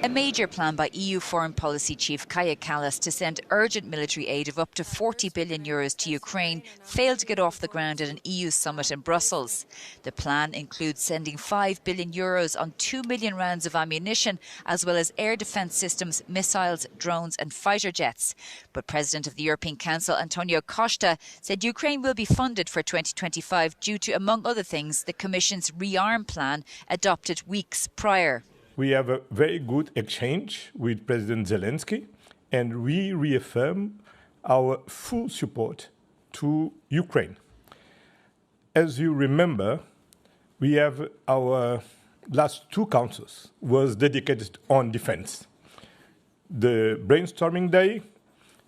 A major plan by EU Foreign Policy Chief Kaja Kallas to send urgent military aid of up to €40 billion to Ukraine failed to get off the ground at an EU summit in Brussels. The plan includes sending €5 billion on 2 million rounds of ammunition, as well as air defence systems, missiles, drones and fighter jets. But President of the European Council, Antonio Costa, said Ukraine will be funded for 2025 due to, among other things, the Commission's rearm plan adopted weeks prior. We have a very good exchange with President Zelensky, and we reaffirm our full support to Ukraine. As you remember, we have our last two councils was dedicated on defense. The brainstorming day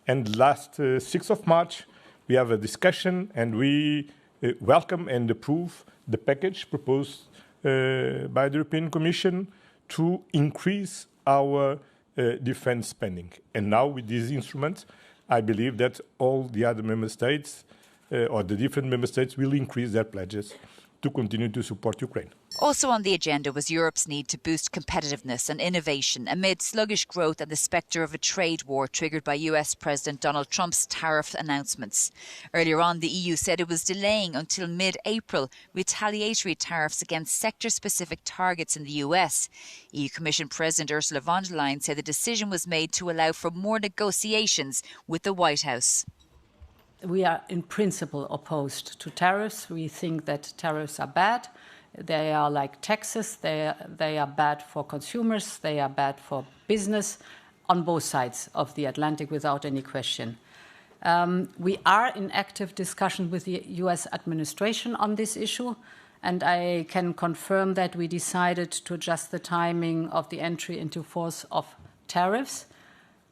and last 6th of March, we have a discussion and we welcome and approve the package proposed by the European Commission to increase our defense spending. And now with these instruments, I believe that all the other member states or the different member states will increase their pledges to continue to support Ukraine. Also on the agenda was Europe's need to boost competitiveness and innovation amid sluggish growth and the spectre of a trade war triggered by US President Donald Trump's tariff announcements. Earlier on, the EU said it was delaying until mid-April retaliatory tariffs against sector-specific targets in the US. EU Commission President Ursula von der Leyen said the decision was made to allow for more negotiations with the White House. We are in principle opposed to tariffs. We think that tariffs are bad. They are like taxes. They are bad for consumers. They are bad for business on both sides of the Atlantic, without any question. We are in active discussion with the US administration on this issue, and I can confirm that we decided to adjust the timing of the entry into force of tariffs.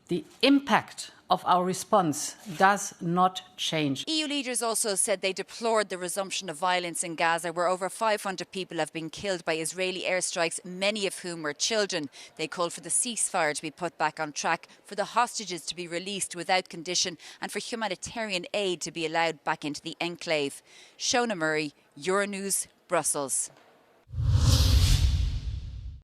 The impact of our response does not change. EU leaders also said they deplored the resumption of violence in Gaza, where over 500 people have been killed by Israeli airstrikes, many of whom were children. They called for the ceasefire to be put back on track, for the hostages to be released without condition, and for humanitarian aid to be allowed back into the enclave. Shona Murray, Euronews, Brussels.